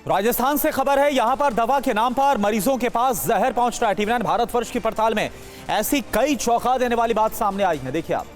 राजस्थान से खबर है, यहां पर दवा के नाम पर मरीजों के पास जहर पहुंच रहा है। टीवी9 भारतवर्ष की पड़ताल में ऐसी कई चौंका देने वाली बात सामने आई है। देखिए आप।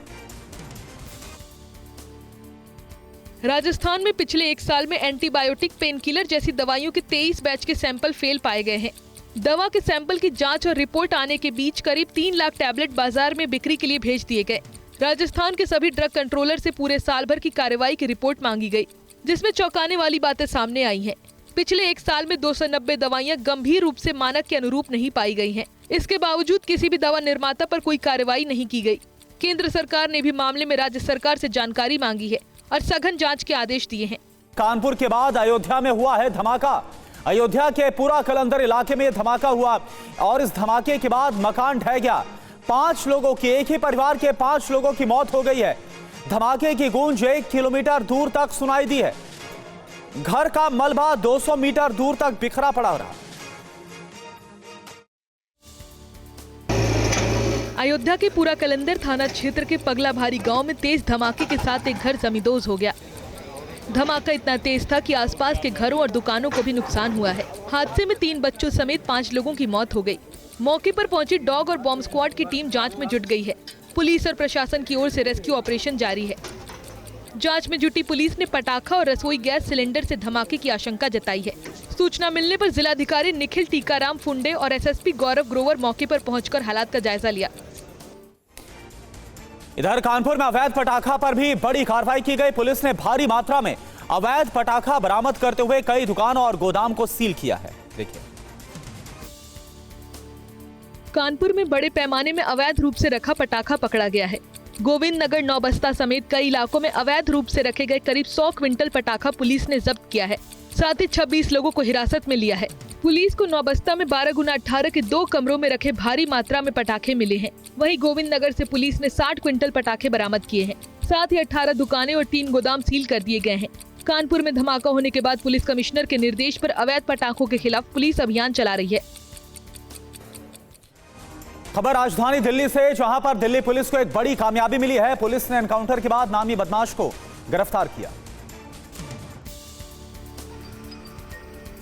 राजस्थान में पिछले 1 साल में एंटीबायोटिक, पेन किलर जैसी दवाइयों के 23 बैच के सैंपल फेल पाए गए हैं। दवा के सैंपल की जांच और रिपोर्ट आने के बीच करीब 3 लाख टैबलेट बाजार में बिक्री के लिए भेज दिए गए। राजस्थान के सभी ड्रग कंट्रोलर से पूरे साल भर की कार्रवाई की रिपोर्ट मांगी गई, जिसमें चौंकाने वाली बातें सामने आई हैं। पिछले 1 साल में 290 दवाइयां गंभीर रूप से मानक के अनुरूप नहीं पाई गई हैं। इसके बावजूद किसी भी दवा निर्माता पर कोई कार्रवाई नहीं की गई। केंद्र सरकार ने भी मामले में राज्य सरकार से जानकारी मांगी है और सघन जांच के आदेश दिए हैं। कानपुर के बाद अयोध्या में हुआ है धमाका। अयोध्या के पूरा कलंदर इलाके में धमाका हुआ और इस धमाके के बाद मकान ढह गया। 5 लोगों की, एक ही परिवार के 5 लोगों की मौत हो गई है। धमाके की गूंज 1 किलोमीटर दूर तक सुनाई दी है। घर का मलबा 200 मीटर दूर तक बिखरा पड़ा रहा। अयोध्या के पूरा कलंदर थाना क्षेत्र के पगला भारी गांव में तेज धमाके के साथ एक घर जमींदोज हो गया। धमाका इतना तेज था कि आसपास के घरों और दुकानों को भी नुकसान हुआ है। हादसे में 3 बच्चों समेत 5 लोगों की मौत हो गई। मौके पर पहुंची डॉग और बॉम्ब स्क्वाड की टीम जांच में जुट गई है। पुलिस और प्रशासन की ओर से रेस्क्यू ऑपरेशन जारी है। जांच में जुटी पुलिस ने पटाखा और रसोई गैस सिलेंडर से धमाके की आशंका जताई है। सूचना मिलने पर जिलाधिकारी निखिल टीकाराम फुंडे और एसएसपी गौरव ग्रोवर मौके पर पहुंचकर हालात का जायजा लिया। इधर कानपुर में अवैध पटाखा पर भी बड़ी कार्रवाई की गई। पुलिस ने भारी मात्रा में अवैध पटाखा बरामद करते हुए कई दुकानों और गोदाम को सील किया है। देखिए। कानपुर में बड़े पैमाने में अवैध रूप से रखा पटाखा पकड़ा गया है। गोविंद नगर, नौबस्ता समेत कई इलाकों में अवैध रूप से रखे गए करीब 100 क्विंटल पटाखा पुलिस ने जब्त किया है। साथ ही 26 लोगों को हिरासत में लिया है। पुलिस को नौबस्ता में 12x18 के 2 कमरों में रखे भारी मात्रा में पटाखे मिले हैं। वहीं गोविंद नगर से पुलिस ने 60 क्विंटल पटाखे बरामद किए हैं। साथ ही 18 दुकानें और 3 गोदाम सील कर दिए गए हैं। कानपुर में धमाका होने के बाद पुलिस कमिश्नर के निर्देश पर अवैध पटाखों के खिलाफ पुलिस अभियान चला रही है। खबर राजधानी दिल्ली से, जहां पर दिल्ली पुलिस को एक बड़ी कामयाबी मिली है। पुलिस ने एनकाउंटर के बाद नामी बदमाश को गिरफ्तार किया।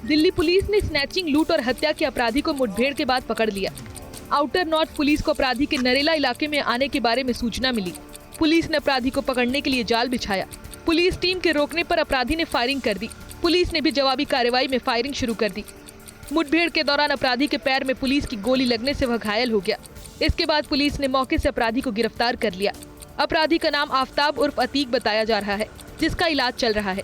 दिल्ली पुलिस ने स्नैचिंग, लूट और हत्या के अपराधी को मुठभेड़ के बाद पकड़ लिया। आउटर नॉर्थ पुलिस को अपराधी के नरेला इलाके में आने के बारे में सूचना मिली। पुलिस ने अपराधी को पकड़ने के लिए जाल बिछाया। पुलिस टीम के रोकने पर अपराधी ने फायरिंग कर दी। पुलिस ने भी जवाबी कार्रवाई में फायरिंग शुरू कर दी। मुठभेड़ के दौरान अपराधी के पैर में पुलिस की गोली लगने से वह घायल हो गया। इसके बाद पुलिस ने मौके से अपराधी को गिरफ्तार कर लिया। अपराधी का नाम आफ्ताब उर्फ अतीक बताया जा रहा है, जिसका इलाज चल रहा है।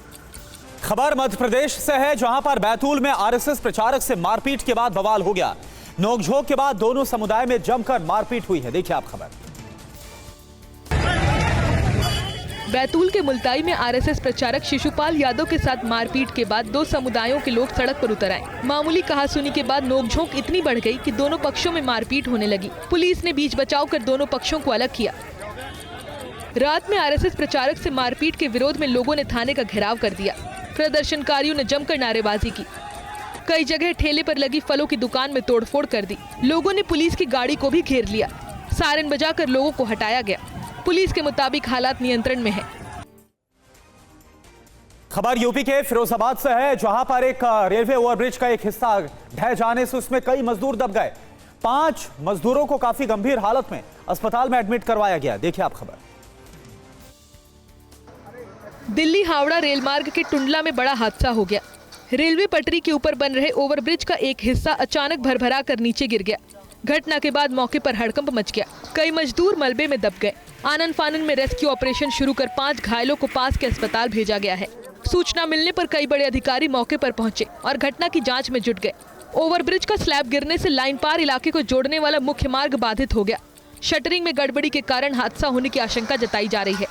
खबर मध्य प्रदेश से है, जहां पर बैतूल में आरएसएस प्रचारक से मारपीट के बाद बवाल हो गया। नोकझोंक के बाद दोनों समुदाय में जमकर मारपीट हुई है। देखिए आप खबर। बैतूल के मुल्ताई में आरएसएस प्रचारक शिशुपाल यादव के साथ मारपीट के बाद 2 समुदायों के लोग सड़क पर उतर आए। मामूली कहासुनी के बाद नोकझोंक इतनी बढ़ गई कि दोनों पक्षों में मारपीट होने लगी। पुलिस ने बीच बचाव कर दोनों पक्षों को अलग किया। रात में आरएसएस प्रचारक से मारपीट के विरोध में लोगों ने थाने का घेराव कर दिया। प्रदर्शनकारियों ने जमकर नारेबाजी की। कई जगह ठेले पर लगी फलों की दुकान में तोड़फोड़ कर दी। लोगों ने पुलिस की गाड़ी को भी घेर लिया। सायरन बजाकर लोगों को हटाया गया। पुलिस के मुताबिक हालात नियंत्रण में है। खबर यूपी के फिरोजाबाद से है, जहां पर एक रेलवे ओवरब्रिज का एक हिस्सा ढह जाने से उसमें कई मजदूर दब गए। 5 मजदूरों को काफी गंभीर हालत में अस्पताल में एडमिट करवाया गया। देखिए आप खबर। दिल्ली हावड़ा रेल मार्ग के टुंडला में बड़ा हादसा हो गया। रेलवे पटरी के ऊपर बन रहे ओवरब्रिज का एक हिस्सा अचानक भरभरा कर नीचे गिर गया। घटना के बाद मौके पर हड़कंप मच गया। कई मजदूर मलबे में दब गए। आनन फानन में रेस्क्यू ऑपरेशन शुरू कर 5 घायलों को पास के अस्पताल भेजा गया है। सूचना मिलने पर कई बड़े अधिकारी मौके पर पहुंचे और घटना की जांच में जुट गए। ओवरब्रिज का स्लैब गिरने से लाइन पार इलाके को जोड़ने वाला मुख्य मार्ग बाधित हो गया। शटरिंग में गड़बड़ी के कारण हादसा होने की आशंका जताई जा रही है।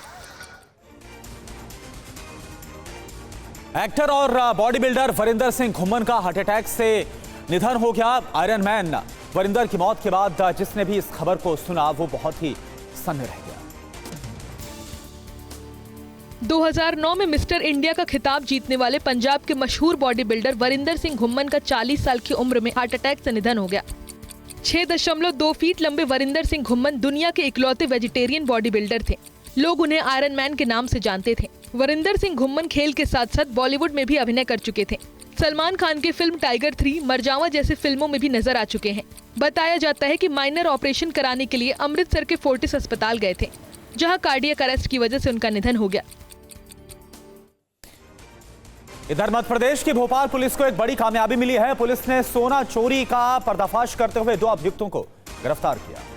एक्टर और बॉडी बिल्डर वरिंदर सिंह घुम्मन का हार्ट अटैक से निधन हो गया। आयरन मैन वरिंदर की मौत के बाद जिसने भी इस खबर को सुना वो बहुत ही सन्न रह गया। 2009 में मिस्टर इंडिया का खिताब जीतने वाले पंजाब के मशहूर बॉडी बिल्डर वरिंदर सिंह घुम्मन का 40 साल की उम्र में हार्ट अटैक से निधन हो गया। 6.2 फीट लंबे वरिंदर सिंह घुम्मन दुनिया के इकलौते वेजिटेरियन बॉडी बिल्डर थे। लोग उन्हें आयरन मैन के नाम से जानते थे। वरिंदर सिंह घुम्मन खेल के साथ साथ बॉलीवुड में भी अभिनय कर चुके थे। सलमान खान की फिल्म टाइगर 3, मरजावा जैसी फिल्मों में भी नजर आ चुके हैं। बताया जाता है कि माइनर ऑपरेशन कराने के लिए अमृतसर के फोर्टिस अस्पताल गए थे, जहां कार्डियक अरेस्ट की वजह से उनका निधन हो गया। इधर मध्य प्रदेश की भोपाल पुलिस को एक बड़ी कामयाबी मिली है। पुलिस ने सोना चोरी का पर्दाफाश करते हुए 2 अभियुक्तों को गिरफ्तार किया।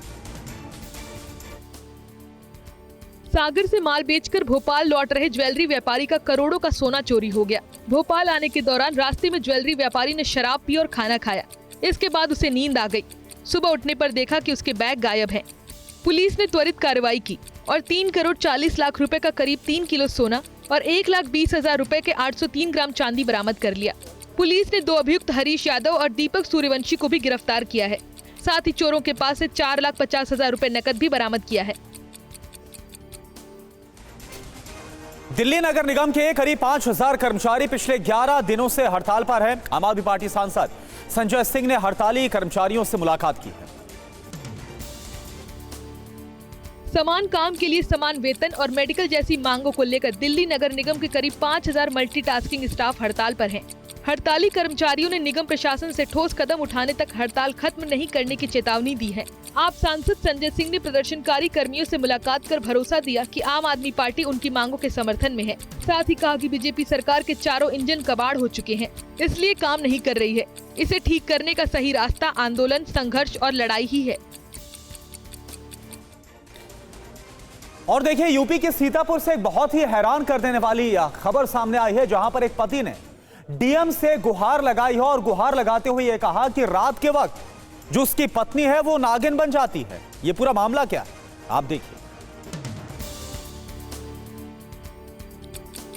सागर से माल बेचकर भोपाल लौट रहे ज्वेलरी व्यापारी का करोड़ों का सोना चोरी हो गया। भोपाल आने के दौरान रास्ते में ज्वेलरी व्यापारी ने शराब पी और खाना खाया। इसके बाद उसे नींद आ गई। सुबह उठने पर देखा कि उसके बैग गायब हैं। पुलिस ने त्वरित कार्रवाई की और 3 करोड़ 40 लाख रुपए का करीब 3 किलो सोना और 1,20,000 रुपए के 803 ग्राम चांदी बरामद कर लिया। पुलिस ने 2 अभियुक्त हरीश यादव और दीपक सूर्यवंशी को भी गिरफ्तार किया है। साथ ही चोरों के पास से 4,50,000 रुपए नकद भी बरामद किया है। दिल्ली नगर निगम के करीब 5,000 कर्मचारी पिछले 11 दिनों से हड़ताल पर हैं। आम आदमी पार्टी सांसद संजय सिंह ने हड़ताली कर्मचारियों से मुलाकात की है। समान काम के लिए समान वेतन और मेडिकल जैसी मांगों को लेकर दिल्ली नगर निगम के करीब 5,000 मल्टीटास्किंग स्टाफ हड़ताल पर हैं। हड़ताली कर्मचारियों ने निगम प्रशासन से ठोस कदम उठाने तक हड़ताल खत्म नहीं करने की चेतावनी दी है। आप सांसद संजय सिंह ने प्रदर्शनकारी कर्मियों से मुलाकात कर भरोसा दिया कि आम आदमी पार्टी उनकी मांगों के समर्थन में है। साथ ही कहा कि बीजेपी सरकार के चारों इंजन कबाड़ हो चुके हैं, इसलिए काम नहीं कर रही है। इसे ठीक करने का सही रास्ता आंदोलन, संघर्ष और लड़ाई ही है। और देखिए, यूपी के सीतापुर से एक बहुत ही हैरान कर देने वाली खबर सामने आई है, जहां पर एक पति ने डीएम से गुहार लगाई है और गुहार लगाते हुए यह कहा कि रात के वक्त जो उसकी पत्नी है वो नागिन बन जाती है। ये पूरा मामला क्या है, आप देखिए।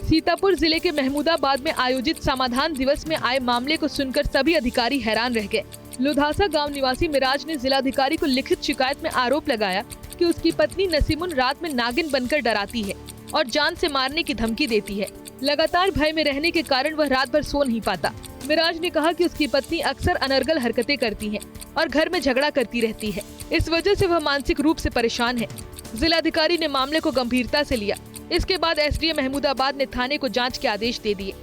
सीतापुर जिले के महमूदाबाद में आयोजित समाधान दिवस में आए मामले को सुनकर सभी अधिकारी हैरान रह गए। लुधासा गांव निवासी मिराज ने जिलाधिकारी को लिखित शिकायत में आरोप लगाया कि उसकी पत्नी नसीमुन रात में नागिन बनकर डराती है और जान से मारने की धमकी देती है। लगातार भय में रहने के कारण वह रात भर सो नहीं पाता। मिराज ने कहा कि उसकी पत्नी अक्सर अनर्गल हरकतें करती है और घर में झगड़ा करती रहती है। इस वजह से वह मानसिक रूप से परेशान है। जिलाधिकारी ने मामले को गंभीरता से लिया। इसके बाद एसडीएम महमूदाबाद ने थाने को जांच के आदेश दे दिए।